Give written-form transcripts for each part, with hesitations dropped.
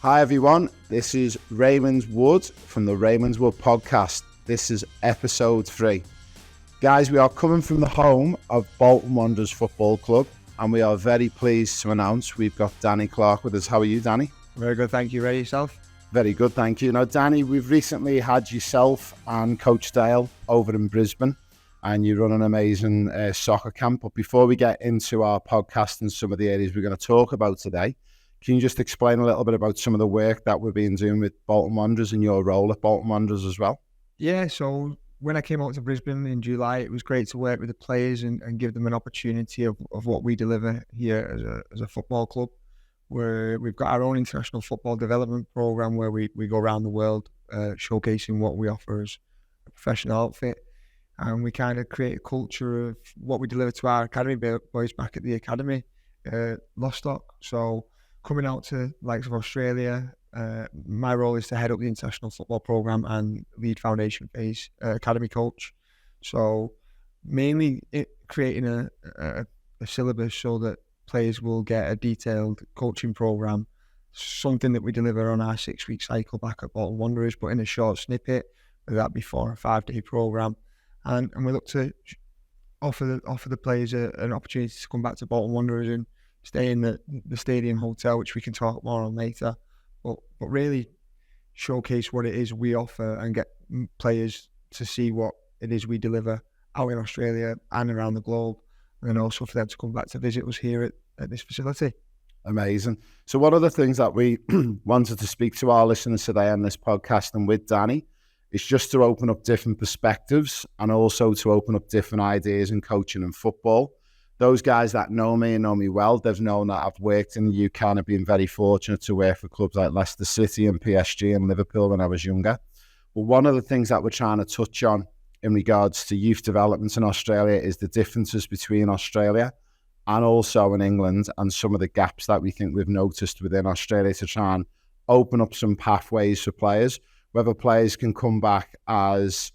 Hi everyone, this is Ravenswood from the Ravenswood podcast. This is episode 3. Guys, we are coming from the home of Bolton Wanderers Football Club, and we are very pleased to announce we've got Danny Clarke with us. How are you, Danny? Very good, thank you. Ready yourself? Very good, thank you. Now, Danny, we've recently had yourself and Coach Dale over in Brisbane, and you run an amazing soccer camp. But before we get into our podcast and some of the areas we're going to talk about today, can you just explain a little bit about some of the work that we've been doing with Bolton Wanderers and your role at Bolton Wanderers as well? Yeah, so when I came out to Brisbane in July, it was great to work with the players and give them an opportunity of what we deliver here as a football club, where we've got our own international football development program where we go around the world showcasing what we offer as a professional outfit. And we kind of create a culture of what we deliver to our academy boys back at the academy, Lostock. So coming out to likes of Australia, my role is to head up the international football program and lead foundation phase academy coach. So mainly creating a syllabus so that players will get a detailed coaching program, something that we deliver on our 6-week cycle back at Bolton Wanderers, but in a short snippet, whether that be 4 or 5-day program. And we look to offer the players an opportunity to come back to Bolton Wanderers and stay in the stadium hotel, which we can talk more on later, but really showcase what it is we offer and get players to see what it is we deliver out in Australia and around the globe, and then also for them to come back to visit us here at this facility. Amazing. So one of the things that we wanted to speak to our listeners today on this podcast and with Danny is just to open up different perspectives and also to open up different ideas in coaching and football. Those guys that know me and know me well, they've known that I've worked in the UK and I've been very fortunate to work for clubs like Leicester City and PSG and Liverpool when I was younger. But one of the things that we're trying to touch on in regards to youth development in Australia is the differences between Australia and also in England, and some of the gaps that we think we've noticed within Australia to try and open up some pathways for players, whether players can come back as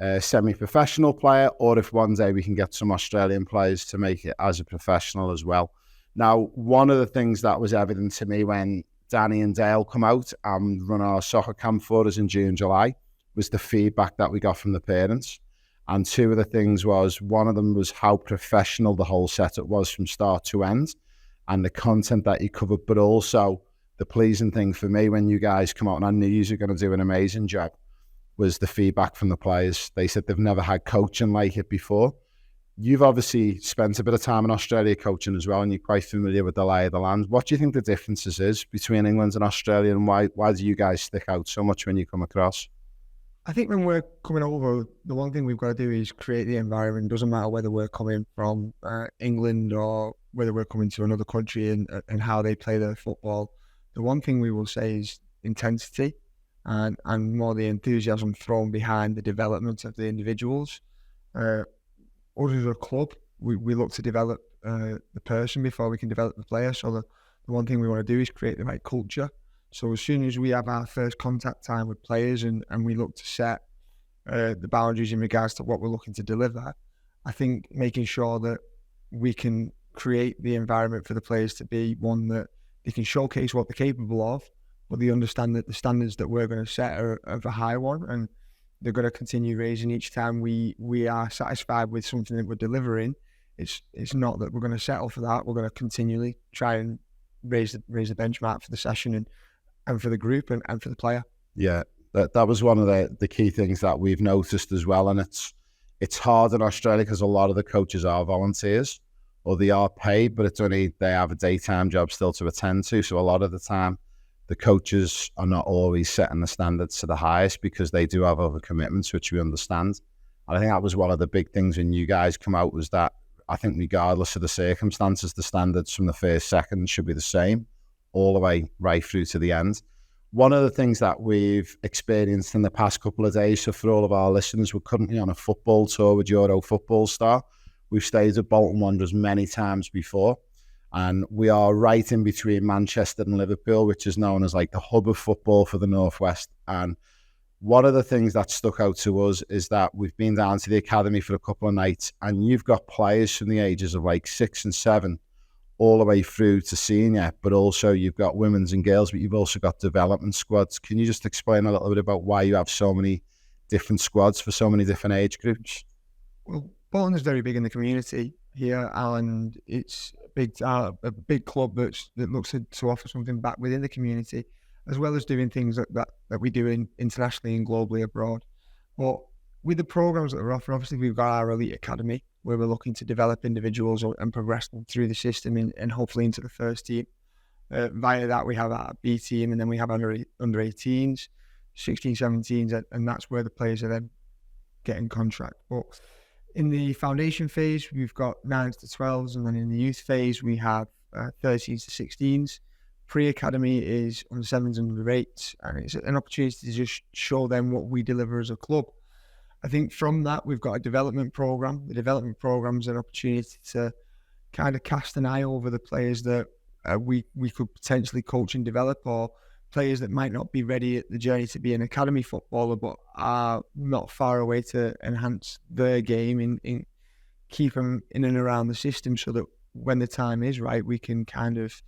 a semi-professional player, or if one day we can get some Australian players to make it as a professional as well. Now, one of the things that was evident to me when Danny and Dale come out and run our soccer camp for us in June, July, was the feedback that we got from the parents. And two of the things was, one of them was how professional the whole setup was from start to end and the content that you covered, but also the pleasing thing for me when you guys come out, and I knew you were going to do an amazing job, was the feedback from the players. They said they've never had coaching like it before. You've obviously spent a bit of time in Australia coaching as well, and you're quite familiar with the lay of the land. What do you think the differences is between England and Australia, and why do you guys stick out so much when you come across? I think when we're coming over, the one thing we've got to do is create the environment. It doesn't matter whether we're coming from England or whether we're coming to another country and how they play their football. The one thing we will say is intensity and more the enthusiasm thrown behind the development of the individuals. Us as a club, we look to develop the person before we can develop the player. So the one thing we want to do is create the right culture. So as soon as we have our first contact time with players and we look to set the boundaries in regards to what we're looking to deliver, I think making sure that we can create the environment for the players to be one that they can showcase what they're capable of, but they understand that the standards that we're going to set are of a high one, and they're going to continue raising each time we are satisfied with something that we're delivering. It's not that we're going to settle for that. We're going to continually try and raise the benchmark for the session and for the group and for the player. Yeah, that was one of the key things that we've noticed as well. And it's hard in Australia because a lot of the coaches are volunteers or they are paid, but it's only they have a daytime job still to attend to. So a lot of the time, the coaches are not always setting the standards to the highest because they do have other commitments, which we understand. And I think that was one of the big things when you guys come out, was that I think regardless of the circumstances, the standards from the first second should be the same all the way right through to the end. One of the things that we've experienced in the past couple of days, so for all of our listeners, we're currently on a football tour with Euro Football Star. We've stayed at Bolton Wanderers many times before, and we are right in between Manchester and Liverpool, which is known as like the hub of football for the Northwest. And one of the things that stuck out to us is that we've been down to the academy for a couple of nights, and you've got players from the ages of like 6 and 7 all the way through to senior, but also you've got women's and girls, but you've also got development squads. Can you just explain a little bit about why you have so many different squads for so many different age groups? Well, Bolton is very big in the community here, and it's a big club that looks to offer something back within the community, as well as doing things that we do internationally and globally abroad. But with the programs that are offered, obviously we've got our elite academy where we're looking to develop individuals and progress them through the system and hopefully into the first team. Via that, we have our B team, and then we have under 18s, 16, 17s, and that's where the players are then getting contract. But in the foundation phase, we've got 9s to 12s, and then in the youth phase, we have 13s to 16s. Pre-academy is on 7s and under 8s, and it's an opportunity to just show them what we deliver as a club. I think from that, we've got a development program. The development program is an opportunity to kind of cast an eye over the players that we could potentially coach and develop, or players that might not be ready at the journey to be an academy footballer, but are not far away to enhance their game and keep them in and around the system, so that when the time is right, we can kind of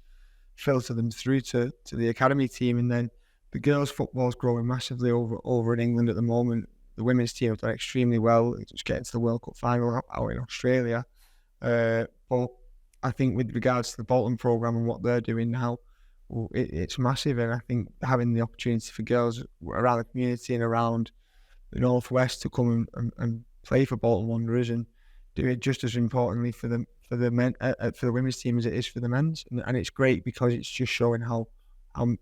filter them through to the academy team. And then the girls' football is growing massively over in England at the moment. The women's team have done extremely well, just getting to the World Cup final out in Australia. But I think with regards to the Bolton programme and what they're doing now, it's massive. And I think having the opportunity for girls around the community and around the Northwest to come and play for Bolton Wanderers and do it just as importantly for the men, for the women's team as it is for the men's. And it's great because it's just showing how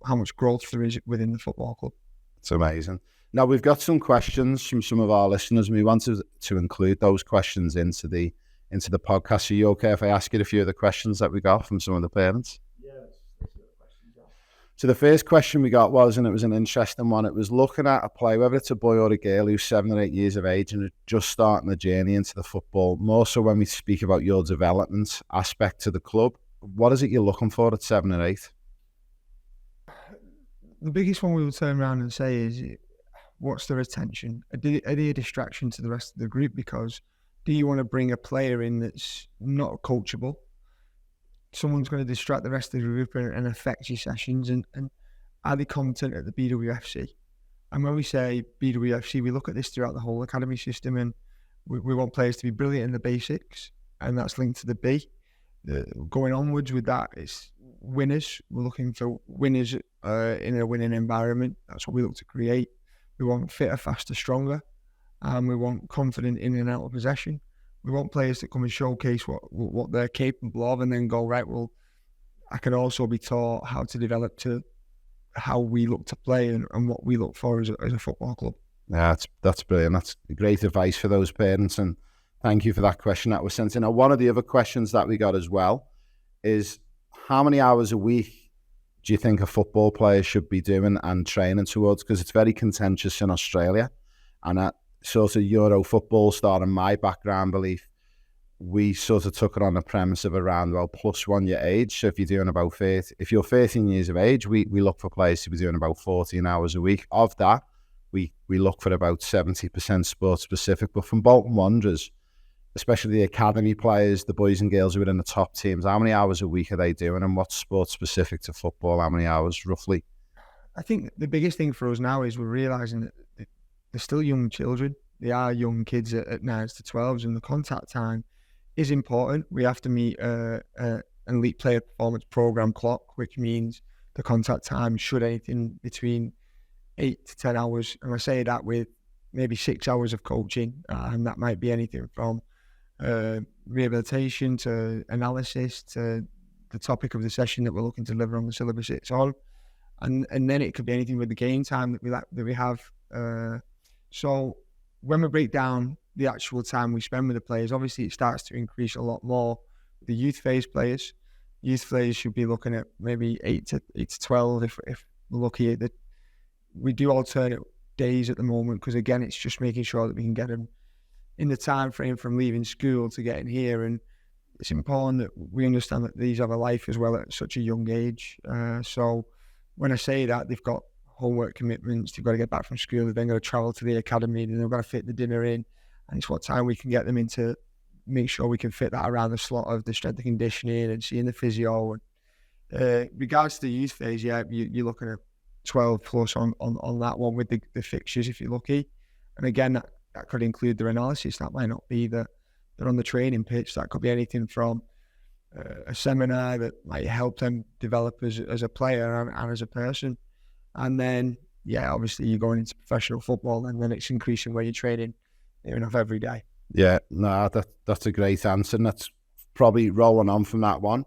much growth there is within the football club. It's amazing. Now, we've got some questions from some of our listeners, and we wanted to include those questions into the podcast. Are you okay if I ask you a few of the questions that we got from some of the parents? Yeah, let's see the questions. So the first question we got was, and it was an interesting one, it was looking at a player, whether it's a boy or a girl who's 7 or 8 years of age and just starting the journey into the football, more so when we speak about your development aspect to the club, what is it you're looking for at 7 or 8? The biggest one we will turn around and say is, what's their attention? Are they a distraction to the rest of the group? Because do you want to bring a player in that's not coachable? Someone's going to distract the rest of the group and affect your sessions. And are they competent at the BWFC? And when we say BWFC, we look at this throughout the whole academy system, and we want players to be brilliant in the basics, and that's linked to the B. Going onwards with that, it's winners. We're looking for winners in a winning environment. That's what we look to create. We want fitter, faster, stronger, and we want confident in and out of possession. We want players that come and showcase what they're capable of, and then go, right, well, I can also be taught how to develop to how we look to play and what we look for as a football club. Yeah, that's brilliant. That's great advice for those parents, and thank you for that question that was sent in. Now, one of the other questions that we got as well is, how many hours a week do you think a football player should be doing and training towards? Because it's very contentious in Australia, and that sort of Euro football star, in my background belief, we sort of took it on the premise of around, well, +1 year age. So if you're doing about 30, if you're 13 years of age, we look for players to be doing about 14 hours a week. Of that, we look for about 70% sport specific. But from Bolton Wanderers, especially the academy players, the boys and girls who are in the top teams, how many hours a week are they doing, and what's sport specific to football? How many hours roughly? I think the biggest thing for us now is we're realising that they're still young children. They are young kids at 9s to 12s, and the contact time is important. We have to meet an elite player performance program clock, which means the contact time should anything between 8 to 10 hours. And I say that with maybe 6 hours of coaching, and that might be anything from rehabilitation to analysis to the topic of the session that we're looking to deliver on the syllabus it's on, and then it could be anything with the game time that we have. So when we break down the actual time we spend with the players, obviously it starts to increase a lot more. The youth phase players should be looking at maybe 8 to 12 if we're lucky. That we do alternate days at the moment, because again, it's just making sure that we can get them in the time frame from leaving school to getting here. And it's important that we understand that these have a life as well at such a young age. So when I say that, they've got homework commitments, they've got to get back from school, they've then got to travel to the academy, then they've got to fit the dinner in, and it's what time we can get them into make sure we can fit that around the slot of the strength and conditioning and seeing the physio. And regards to the youth phase, yeah, you're looking at 12 plus on that one with the fixtures if you're lucky. And again, that could include their analysis. That might not be that they're on the training pitch. That could be anything from a seminar that might help them develop as a player and as a person. And then, yeah, obviously you're going into professional football, and then it's increasing where you're training near enough every day. Yeah, no, that's a great answer, and that's probably rolling on from that one.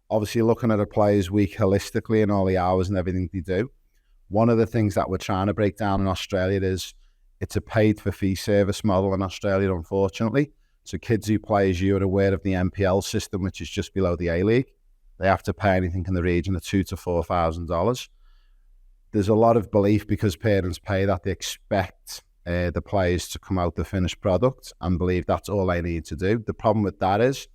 Obviously, looking at a player's week holistically and all the hours and everything they do. One of the things that we're trying to break down in Australia is it's a paid-for-fee service model in Australia, unfortunately. So kids who play, as you're aware of the NPL system, which is just below the A-League, they have to pay anything in the region of $2,000 to $4,000. There's a lot of belief because parents pay that they expect the players to come out the finished product and believe that's all they need to do. The problem with that is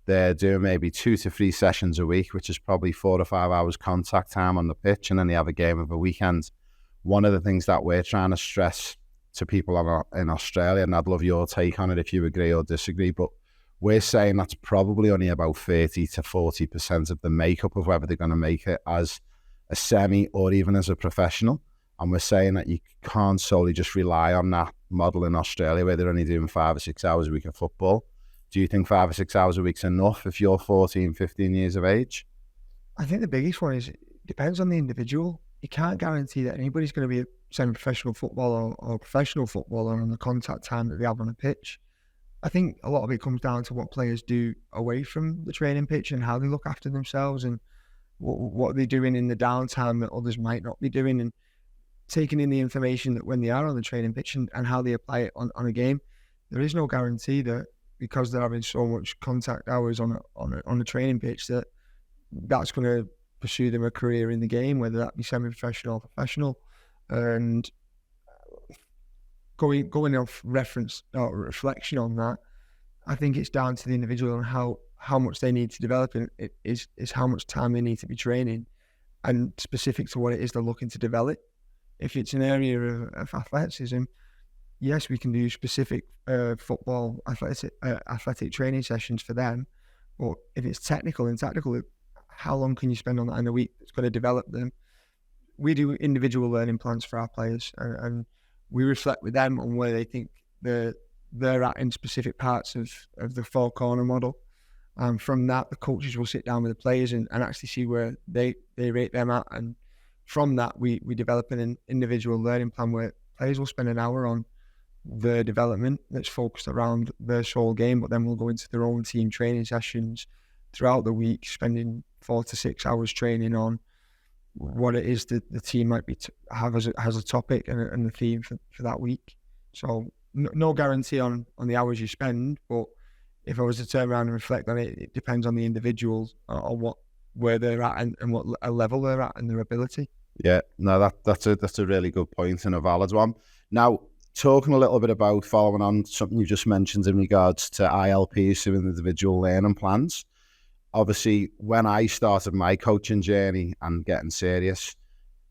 they're doing maybe 2 to 3 sessions a week, which is probably 4 to 5 hours contact time on the pitch, and then they have a game of a weekend. One of the things that we're trying to stress to people in Australia, and I'd love your take on it if you agree or disagree, but we're saying that's probably only about 30 to 40% of the makeup of whether they're going to make it as a semi or even as a professional. And we're saying that you can't solely just rely on that model in Australia where they're only doing 5 or 6 hours a week of football. Do you think 5 or 6 hours a week's enough if you're 14, 15 years of age? I think the biggest one is it depends on the individual. You can't guarantee that anybody's going to be a semi-professional footballer or professional footballer on the contact time that they have on a pitch. I think a lot of it comes down to what players do away from the training pitch and how they look after themselves and what they're doing in the downtime that others might not be doing, and taking in the information that when they are on the training pitch and how they apply it on a game. There is no guarantee that because they're having so much contact hours on a training pitch that's going to pursue them a career in the game, whether that be semi-professional or professional. And going off reference or reflection on that, I think it's down to the individual and how much they need to develop, and it is how much time they need to be training and specific to what it is they're looking to develop. If it's an area of athleticism, yes, we can do specific football athletic training sessions for them. But if it's tactical, how long can you spend on that in a week that's going to develop them? We do individual learning plans for our players, and we reflect with them on where they think they're at in specific parts of the four corner model. And from that, the coaches will sit down with the players and actually see where they rate them at. And from that, we develop an individual learning plan where players will spend an hour on their development that's focused around their sole game, but then we'll go into their own team training sessions throughout the week, spending 4 to 6 hours training on what it is that the team might be have as a topic and the theme for that week. So no guarantee on the hours you spend, but if I was to turn around and reflect on it, it depends on the individual on where they're at and what level they're at and their ability. Yeah, no, that's a really good point and a valid one. Now, talking a little bit about following on something you just mentioned in regards to ILPs, so individual learning plans. Obviously, when I started my coaching journey and getting serious,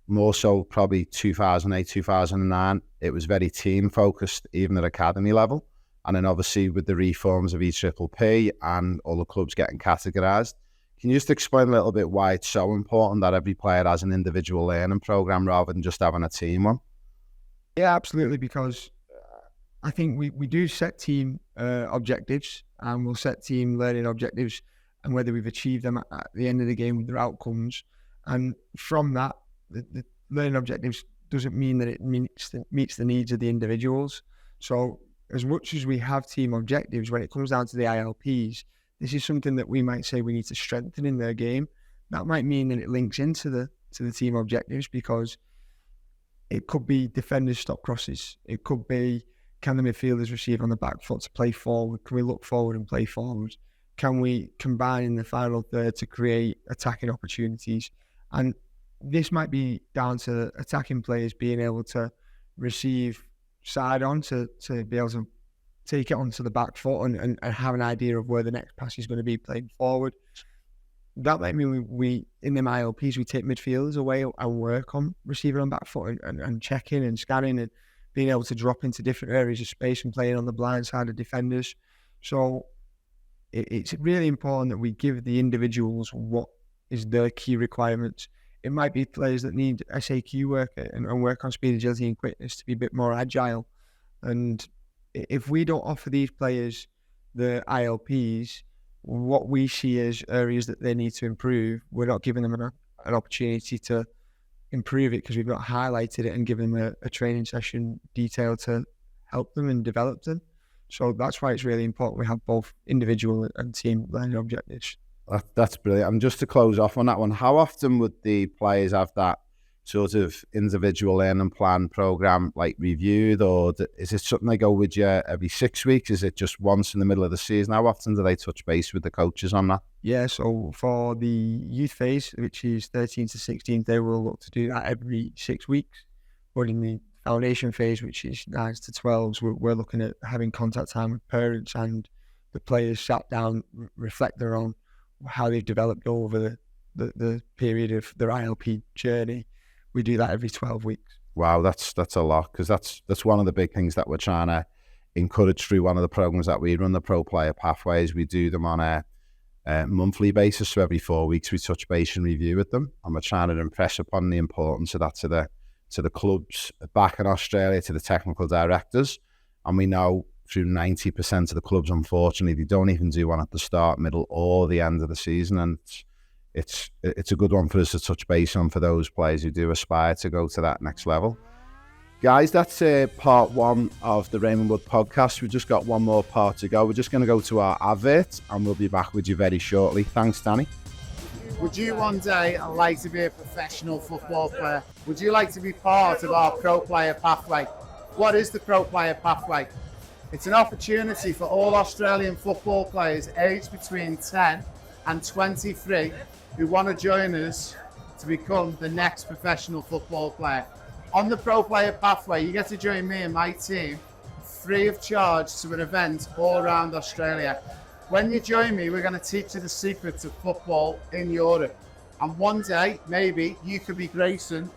more so probably 2008, 2009, it was very team focused, even at academy level. And then obviously with the reforms of EPPP and all the clubs getting categorised, can you just explain a little bit why it's so important that every player has an individual learning program rather than just having a team one? Yeah, absolutely, because I think we do set team objectives, and we'll set team learning objectives, and whether we've achieved them at the end of the game with their outcomes. And from that, the learning objectives doesn't mean that it meets the needs of the individuals. So as much as we have team objectives, when it comes down to the ILPs, this is something that we might say we need to strengthen in their game. That might mean that it links into the team objectives, because it could be defenders stop crosses. It could be, can the midfielders receive on the back foot to play forward? Can we look forward and play forward? Can we combine in the final third to create attacking opportunities? And this might be down to attacking players being able to receive side on to be able to take it onto the back foot and have an idea of where the next pass is going to be playing forward. That might mean we in them ILPs, we take midfielders away and work on receiver on back foot and checking and scanning and being able to drop into different areas of space and playing on the blind side of defenders. So it's really important that we give the individuals what is their key requirements. It might be players that need SAQ work and work on speed, agility and quickness to be a bit more agile. And if we don't offer these players the ILPs, what we see as areas that they need to improve, we're not giving them an opportunity to improve it because we've not highlighted it and given them a training session detailed to help them and develop them. So that's why it's really important we have both individual and team learning objectives. That's brilliant. And just to close off on that one, how often would the players have that sort of individual learning plan program like reviewed, or is it something they go with you every 6 weeks? Is it just once in the middle of the season? How often do they touch base with the coaches on that? Yeah, so for the youth phase, which is 13 to 16, they will look to do that every 6 weeks. But in the foundation phase, which is 9 to 12s, we're looking at having contact time with parents and the players sat down, reflecting on how they've developed over the period of their ILP journey. We do that every 12 weeks. Wow, that's a lot, because that's one of the big things that we're trying to encourage through one of the programs that we run, the Pro Player Pathways. We do them on a monthly basis, so every 4 weeks we touch base and review with them, and we're trying to impress upon the importance of that to the clubs back in Australia, to the technical directors. And we know through 90% of the clubs, unfortunately, they don't even do one at the start, middle, or the end of the season. And it's a good one for us to touch base on for those players who do aspire to go to that next level. Guys, that's part one of the Raymond Wood podcast. We've just got one more part to go. We're just going to go to our advert and we'll be back with you very shortly. Thanks, Danny. Would you one day like to be a professional football player? Would you like to be part of our Pro Player Pathway? What is the Pro Player Pathway? It's an opportunity for all Australian football players aged between 10 and 23 who want to join us to become the next professional football player. On the Pro Player Pathway, you get to join me and my team free of charge to an event all around Australia. When you join me, we're going to teach you the secrets of football in Europe. And one day, maybe, you could be gracing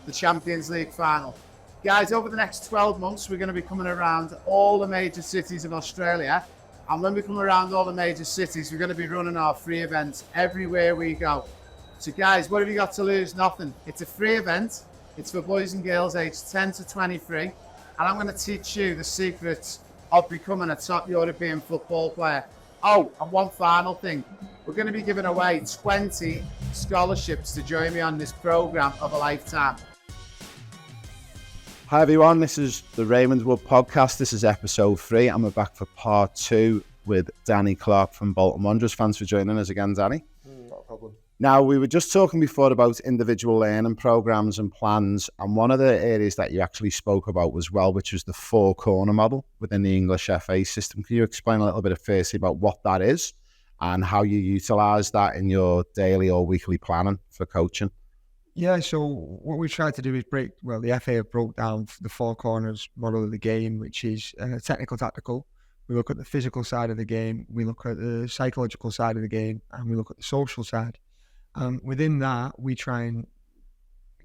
the Champions League final. Guys, over the next 12 months, we're going to be coming around all the major cities in Australia. And when we come around all the major cities, we're going to be running our free events everywhere we go. So guys, what have you got to lose? Nothing. It's a free event. It's for boys and girls aged 10 to 23. And I'm going to teach you the secrets of becoming a top European football player. Oh, and one final thing. We're going to be giving away 20 scholarships to join me on this program of a lifetime. Hi everyone, this is the Raymond Wood podcast. This is episode 3 and we're back for part 2 with Danny Clarke from Bolton Wanderers. Thanks for joining us again, Danny. Not a problem. Now, we were just talking before about individual learning programs and plans, and one of the areas that you actually spoke about was which was the 4-corner model within the English FA system. Can you explain a little bit firstly about what that is and how you utilise that in your daily or weekly planning for coaching? Yeah, so what we tried to do is the FA have broke down the 4 corners model of the game, which is technical, tactical. We look at the physical side of the game, we look at the psychological side of the game, and we look at the social side. Within that, we try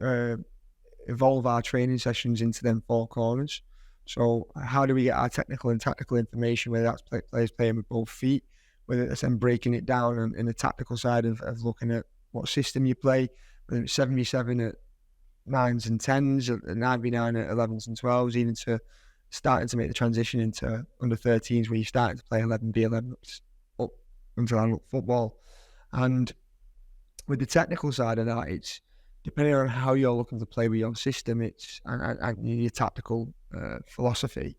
and evolve our training sessions into them 4 corners. So how do we get our technical and tactical information, whether that's players playing with both feet, whether it's then breaking it down in the tactical side of looking at what system you play, whether it's 7v7 at 9s and 10s, at 9v9 at 11s and 12s, even to starting to make the transition into under 13s where you're starting to play 11v11 up until I look football. And with the technical side of that, it's depending on how you're looking to play with your system, it's and your tactical philosophy.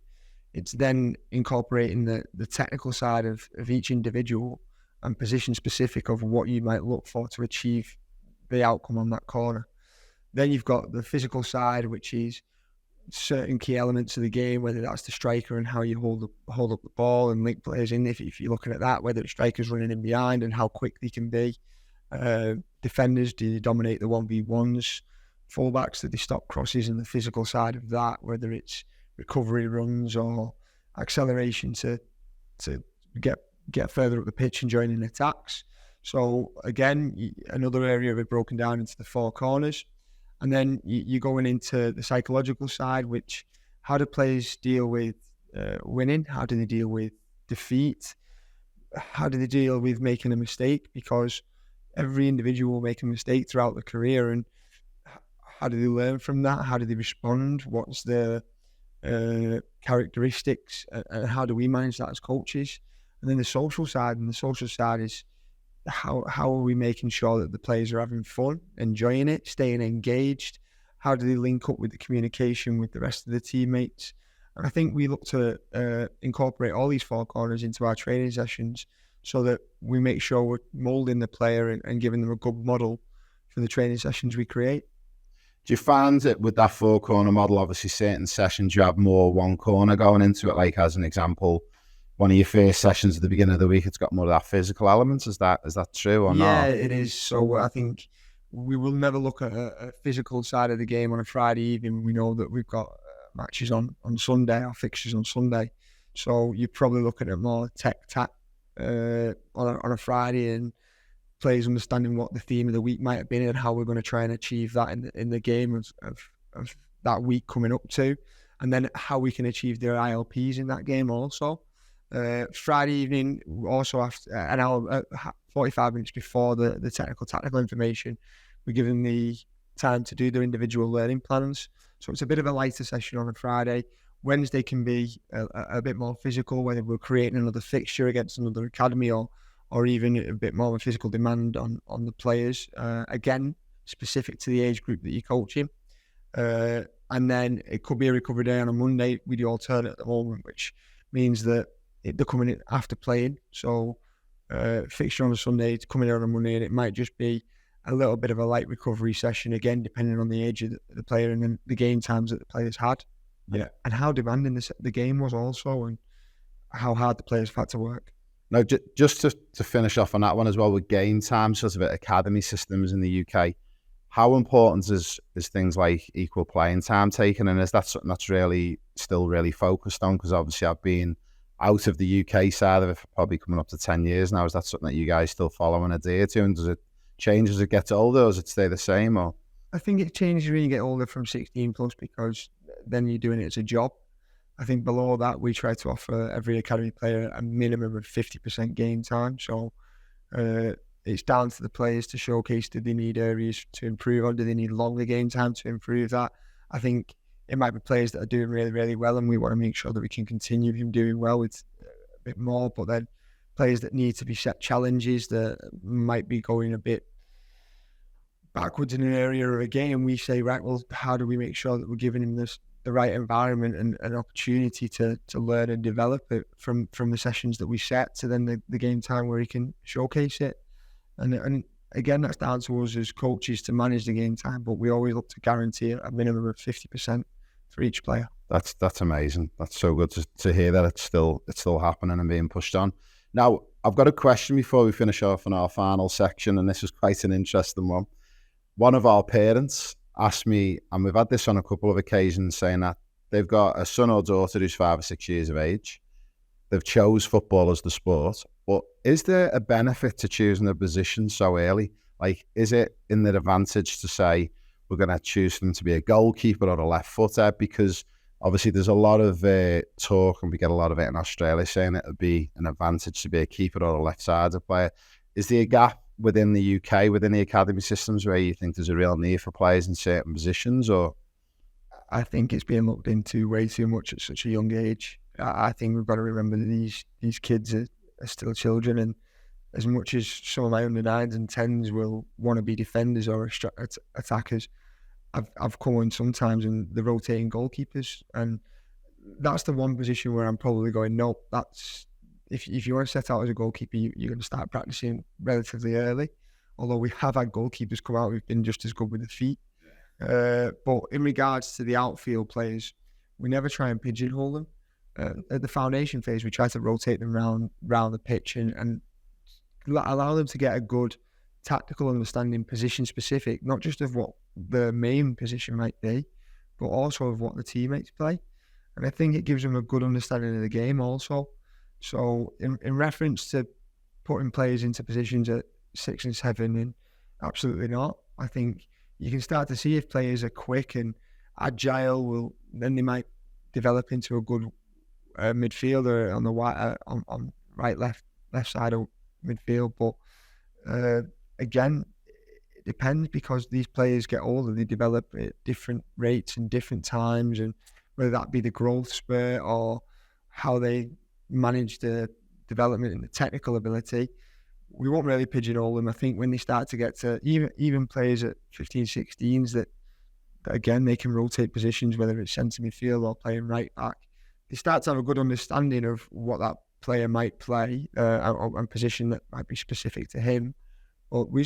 It's then incorporating the technical side of each individual and position specific of what you might look for to achieve the outcome on that corner. Then you've got the physical side, which is certain key elements of the game, whether that's the striker and how you hold up the ball and link players in. If you're looking at that, whether the striker's running in behind and how quick they can be. Defenders, do they dominate the 1v1s? Fullbacks, do they stop crosses, and the physical side of that, whether it's recovery runs or acceleration to get further up the pitch and join in attacks. So again, another area of it broken down into the 4 corners. And then you're going into the psychological side, which how do players deal with winning? How do they deal with defeat? how do they deal with making a mistake? Because every individual will make a mistake throughout their career, and how do they learn from that? How do they respond? What's their characteristics, and how do we manage that as coaches? And then the social side, is how are we making sure that the players are having fun, enjoying it, staying engaged? How do they link up with the communication with the rest of the teammates? And I think we look to incorporate all these four corners into our training sessions so that we make sure we're moulding the player and giving them a good model for the training sessions we create. Do you find it with that four corner model, obviously certain sessions you have more one corner going into it, like as an example, one of your first sessions at the beginning of the week, it's got more of that physical element. Is that true or not? Yeah, it is. So I think we will never look at a physical side of the game on a Friday evening. We know that we've got matches on Sunday, our fixtures on Sunday. So you're probably looking at more tech-tac on a Friday, and players understanding what the theme of the week might have been and how we're going to try and achieve that in the game of that week coming up to, and then how we can achieve their ILPs in that game also. Friday evening, also after an hour, 45 minutes before the tactical information, we give them the time to do their individual learning plans. So it's a bit of a lighter session on a Friday. Wednesday can be a bit more physical, whether we're creating another fixture against another academy or even a bit more of a physical demand on the players. Again, specific to the age group that you're coaching. And then it could be a recovery day on a Monday. We do alternate at the moment, which means that they're coming in after playing. So fixture on a Sunday, it's coming in on a Monday, and it might just be a little bit of a light recovery session, again, depending on the age of the player and then the game times that the players had. Yeah. And how demanding the game was also, and how hard the players had to work. Now, just to finish off on that one as well, with game time, sort of academy systems in the UK, how important is things like equal playing time taken? And is that something that's really still really focused on? Because obviously I've been out of the UK side of it for probably coming up to 10 years now. Is that something that you guys still follow and adhere to? And does it change as it gets older, or does it stay the same? Or I think it changes when you get older from 16 plus, because then you're doing it as a job. I think below that, we try to offer every academy player a minimum of 50% game time. So it's down to the players to showcase, do they need areas to improve on? Do they need longer game time to improve that? I think it might be players that are doing really, really well, and we want to make sure that we can continue him doing well with a bit more. But then players that need to be set challenges that might be going a bit backwards in an area of a game, we say, right, well, how do we make sure that we're giving him the right environment and an opportunity to learn and develop it from the sessions that we set to then the game time where he can showcase it. And again, that's down to us as coaches to manage the game time, but we always look to guarantee a minimum of 50% for each player. That's amazing. That's so good to hear that it's still happening and being pushed on. Now, I've got a question before we finish off on our final section, and this is quite an interesting one. One of our parents asked me, and we've had this on a couple of occasions, saying that they've got a son or daughter who's 5 or 6 years of age. They've chose football as the sport, but is there a benefit to choosing a position so early? Like, is it in their advantage to say we're going to choose them to be a goalkeeper or a left footer? Because obviously there's a lot of talk, and we get a lot of it in Australia, saying it would be an advantage to be a keeper or a left-sided player. Is there a gap within the UK, within the academy systems, where you think there's a real need for players in certain positions? Or I think it's being looked into way too much at such a young age. I think we've got to remember that these kids are still children, and as much as some of my under 9s and 10s will want to be defenders or attackers, I've come on sometimes and the rotating goalkeepers, and that's the one position where I'm probably going, no, that's if you want to set out as a goalkeeper, you're going to start practicing relatively early. Although we have had goalkeepers come out who've been just as good with the feet. But in regards to the outfield players, we never try and pigeonhole them. At the foundation phase, we try to rotate them round the pitch and allow them to get a good tactical understanding, position specific, not just of what the main position might be, but also of what the teammates play. And I think it gives them a good understanding of the game also. So in reference to putting players into positions at 6 and 7, and absolutely not. I think you can start to see if players are quick and agile, then they might develop into a good midfielder on the on right left left side of midfield. But again, it depends, because these players get older, they develop at different rates and different times, and whether that be the growth spurt or how they manage the development and the technical ability, we won't really pigeonhole them. I think when they start to get to even players at 15, 16s that again, they can rotate positions, whether it's centre midfield or playing right back. They start to have a good understanding of what that player might play and position that might be specific to him. But we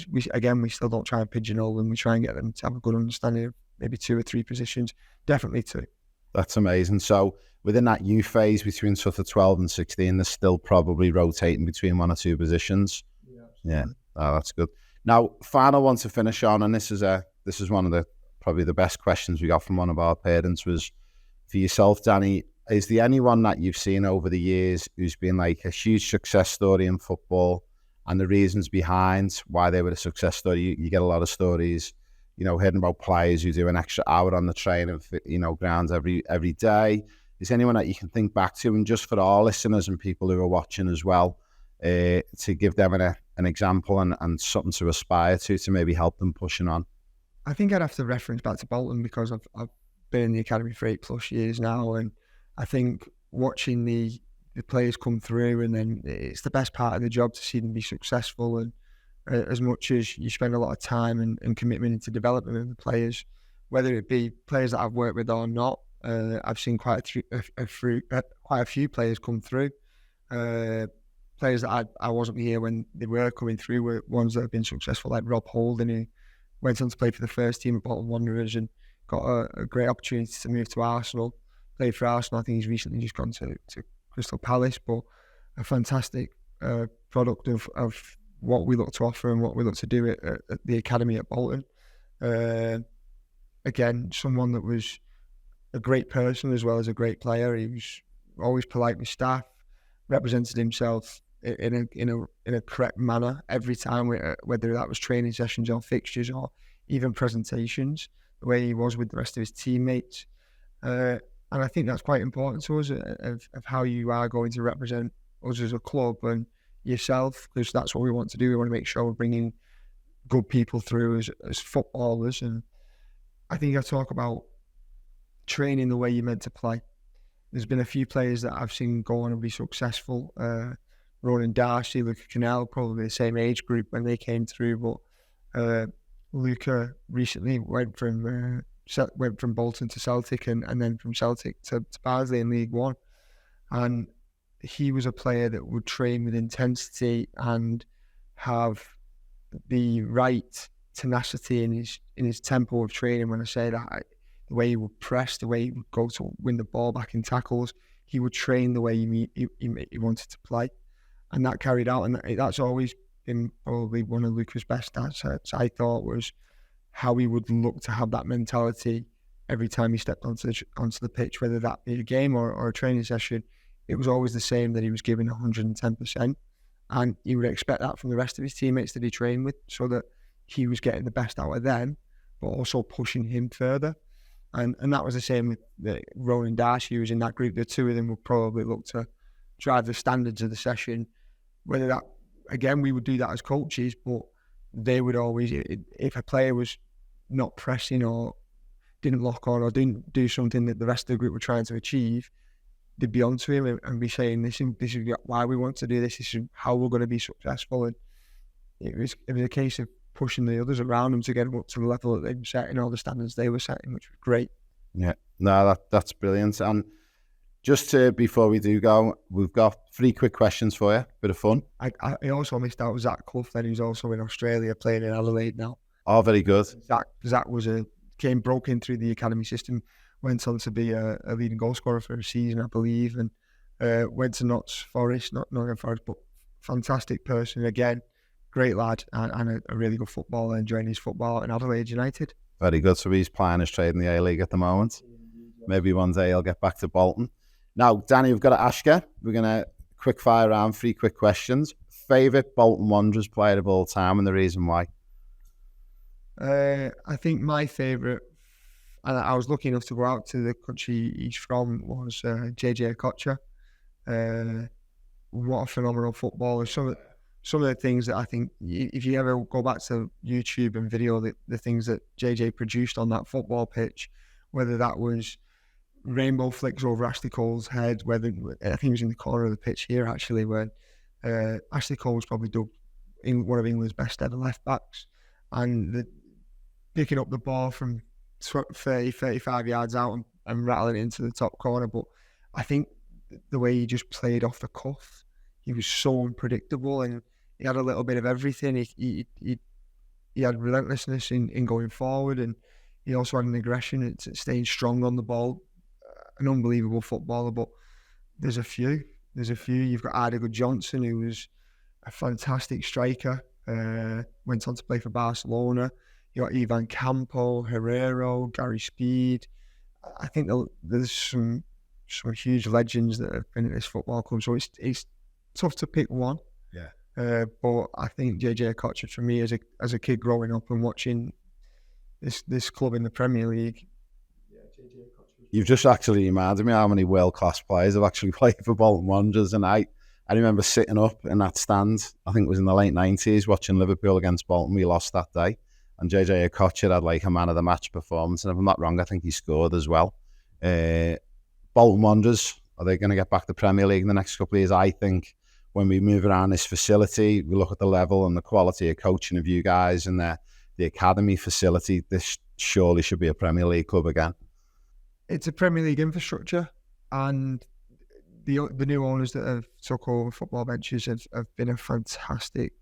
still don't try and pigeonhole them. We try and get them to have a good understanding of maybe 2 or 3 positions, definitely 2. That's amazing. So within that youth phase between sort of 12 and 16, they're still probably rotating between 1 or 2 positions. Yeah. Oh, that's good. Now, final one to finish on, and this is one of the probably the best questions we got from one of our parents, was for yourself, Danny. Is there anyone that you've seen over the years who's been like a huge success story in football, and the reasons behind why they were a success story? You get a lot of stories, hearing about players who do an extra hour on the training, grounds every day. Is there anyone that you can think back to, and just for our listeners and people who are watching as well, to give them an example and something to aspire to maybe help them pushing on? I think I'd have to reference back to Bolton, because I've been in the academy for 8+ years now, and I think watching the players come through, and then it's the best part of the job to see them be successful. And as much as you spend a lot of time and commitment into development of the players, whether it be players that I've worked with or not, I've seen quite a few players come through. Players that I wasn't here when they were coming through were ones that have been successful, like Rob Holden, who went on to play for the first team at Bolton Wanderers and got a great opportunity to move to Arsenal. Played for Arsenal. I think he's recently just gone to Crystal Palace, but a fantastic product of what we look to offer and what we look to do at the academy at Bolton. Again, someone that was a great person as well as a great player. He was always polite with staff, represented himself in a correct manner every time, whether that was training sessions or fixtures or even presentations, the way he was with the rest of his teammates. And I think that's quite important to us, of how you are going to represent us as a club and yourself, because that's what we want to do. We want to make sure we're bringing good people through as footballers. And I think I talk about training the way you're meant to play. There's been a few players that I've seen go on and be successful. Ronan Darcy, Luca Cannell, probably the same age group when they came through. But Luca recently went from Bolton to Celtic and then from Celtic to Barnsley in League One. And he was a player that would train with intensity and have the right tenacity in his tempo of training. When I say that, the way he would press, the way he would go to win the ball back in tackles, he would train the way he wanted to play. And that carried out, and that's always been probably one of Luca's best assets, I thought, was how he would look to have that mentality every time he stepped onto the pitch, whether that be a game or a training session. It was always the same, that he was giving 110%, and you would expect that from the rest of his teammates that he trained with, so that he was getting the best out of them, but also pushing him further. And that was the same with Ronan Darcy, who was in that group. The two of them would probably look to drive the standards of the session. Whether that, again, we would do that as coaches, but they would always, if a player was not pressing or didn't lock on or didn't do something that the rest of the group were trying to achieve, they'd be onto him and be saying, this is why we want to do this. This is how we're going to be successful. And it was a case of pushing the others around them to get them up to the level that they were setting, all the standards they were setting, which was great. Yeah, no, that's brilliant. And just before we do go, we've got 3 quick questions for you. Bit of fun. I also missed out Zach Clough, then, who's also in Australia playing in Adelaide now. Oh, very good. Zach broke in through the academy system, went on to be a leading goal scorer for a season, I believe, and went to Nottingham Forest, but fantastic person again, great lad, and a really good footballer, enjoying his football in Adelaide United. Very good. So he's playing his trade in the A-League at the moment. Maybe one day he'll get back to Bolton. Now, Danny, we've got to ask you. We're going to quick fire around 3 quick questions. Favourite Bolton Wanderers player of all time and the reason why? I think my favourite, and I was lucky enough to go out to the country he's from, was JJ Okocha. what a phenomenal footballer. Some of the things that I think, if you ever go back to YouTube and video, the things that JJ produced on that football pitch, whether that was rainbow flicks over Ashley Cole's head, whether I think it was in the corner of the pitch here actually, when Ashley Cole was probably dubbed one of England's best ever left backs, and picking up the ball from 30, 35 yards out and rattling it into the top corner. But I think the way he just played off the cuff, he was so unpredictable, and he had a little bit of everything. He had relentlessness in going forward, and he also had an aggression at staying strong on the ball. An unbelievable footballer, but there's a few. You've got Adigo Johnson, who was a fantastic striker, went on to play for Barcelona. You got Ivan Campo, Herrero, Gary Speed. I think there's some huge legends that have been at this football club, so it's tough to pick one. Yeah. But I think JJ Okocha, for me, as a kid growing up and watching this club in the Premier League, JJ Okocha. You've just actually reminded me how many world-class players have actually played for Bolton Wanderers, and I remember sitting up in that stand, I think it was in the late 90s, watching Liverpool against Bolton. We lost that day, and JJ Okocha had like a man of the match performance, and if I'm not wrong, I think he scored as well. Bolton Wanderers, are they going to get back to Premier League in the next couple of years? I think when we move around this facility, we look at the level and the quality of coaching of you guys and the academy facility, this surely should be a Premier League club again. It's a Premier League infrastructure, and the new owners that have took over Football Ventures have been a fantastic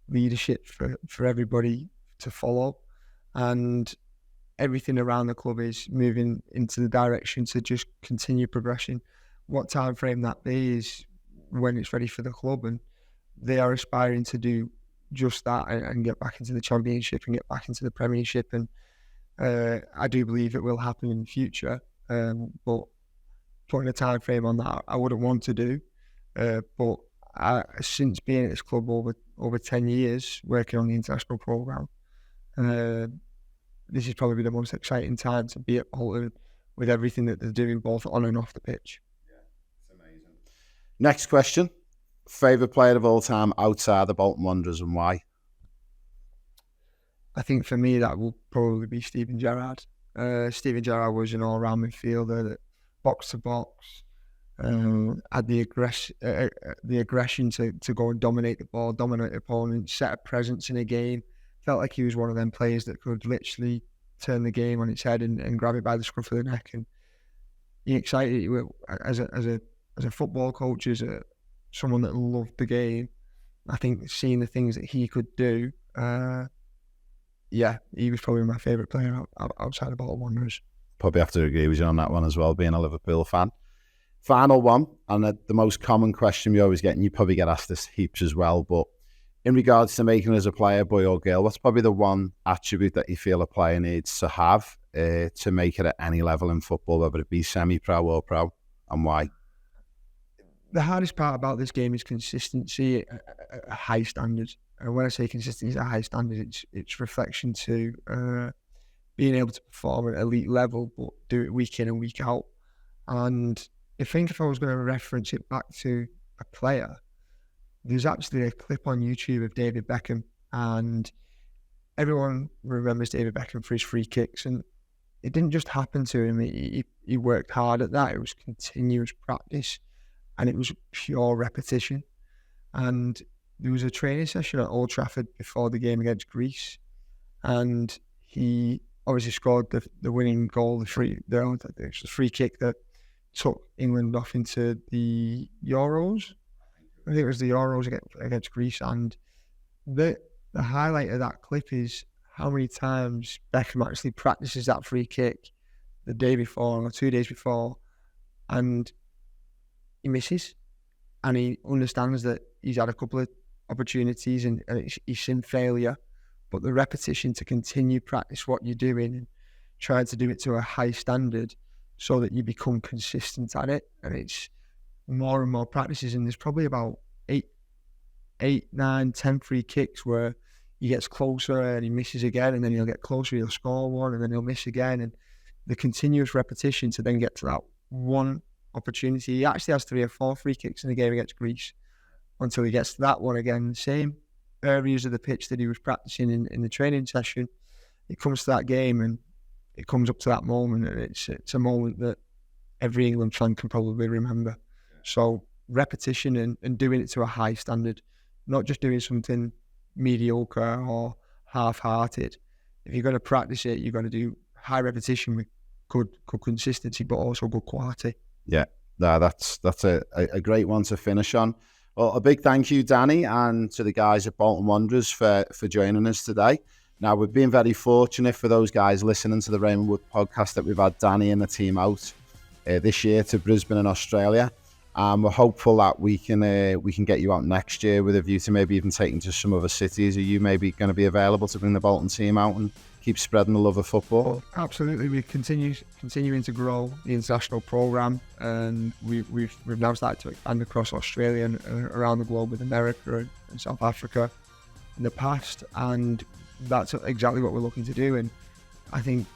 leadership for everybody to follow, and everything around the club is moving into the direction to just continue progression. What time frame that be is when it's ready for the club, and they are aspiring to do just that and get back into the Championship and get back into the Premiership, and I do believe it will happen in the future, but putting a time frame on that I wouldn't want to do, but since being at this club over 10 years working on the international programme, this is probably the most exciting time to be at Bolton with everything that they're doing both on and off the pitch. Yeah, it's amazing. Next question. Favourite player of all time outside the Bolton Wanderers, and why? I think for me that will probably be Steven Gerrard. Steven Gerrard was an all-round midfielder that box to box, had the aggression to go and dominate the ball, dominate opponents, set a presence in a game. Felt like he was one of them players that could literally turn the game on its head and grab it by the scruff of the neck. And he excited as a football coach, as someone that loved the game. I think seeing the things that he could do, he was probably my favourite player outside of Bolton Wanderers. Probably have to agree with you on that one as well, being a Liverpool fan. Final one, and the most common question we always get, and you probably get asked this heaps as well, but in regards to making as a player, boy or girl, what's probably the one attribute that you feel a player needs to have to make it at any level in football, whether it be semi-pro or pro, and why? The hardest part about this game is consistency at a high standard. And when I say consistency at a high standard, it's reflection to being able to perform at elite level, but do it week in and week out. And I think if I was going to reference it back to a player, there's actually a clip on YouTube of David Beckham, and everyone remembers David Beckham for his free kicks, and it didn't just happen to him. He worked hard at that. It was continuous practice, and it was pure repetition. And there was a training session at Old Trafford before the game against Greece, and he obviously scored the winning goal, the free kick that took England off into the Euros. I think it was the Euros against Greece, and the highlight of that clip is how many times Beckham actually practices that free kick the day before or 2 days before, and he misses, and he understands that he's had a couple of opportunities and he's seen failure, but the repetition to continue practice what you're doing and trying to do it to a high standard so that you become consistent at it, and it's more and more practices, and there's probably about 8, 9, 10 free kicks where he gets closer and he misses again, and then he'll get closer, he'll score one, and then he'll miss again, and the continuous repetition to then get to that one opportunity. He actually has 3 or 4 free kicks in the game against Greece until he gets to that one again. The same areas of the pitch that he was practicing in the training session. It comes to that game and it comes up to that moment, and it's a moment that every England fan can probably remember. So repetition and doing it to a high standard, not just doing something mediocre or half-hearted. If you're going to practice it, you're going to do high repetition with good consistency, but also good quality. Yeah, that's a great one to finish on. Well, a big thank you, Danny, and to the guys at Bolton Wanderers for joining us today. Now, we've been very fortunate for those guys listening to the Raymond Wood podcast that we've had Danny and the team out this year to Brisbane and Australia. We're hopeful that we can get you out next year with a view to maybe even taking to some other cities. Are you maybe going to be available to bring the Bolton team out and keep spreading the love of football? Well, absolutely. We're continuing to grow the international programme, and we've now started to expand across Australia and around the globe with America and South Africa in the past, and that's exactly what we're looking to do. And I think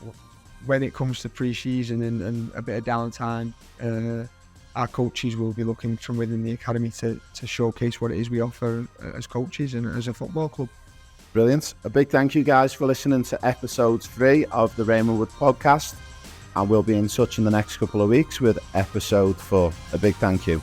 when it comes to pre-season and a bit of downtime, our coaches will be looking from within the academy to showcase what it is we offer as coaches and as a football club. Brilliant. A big thank you, guys, for listening to episode 3 of the Raymond Wood podcast, and we'll be in touch in the next couple of weeks with episode 4. A big thank you.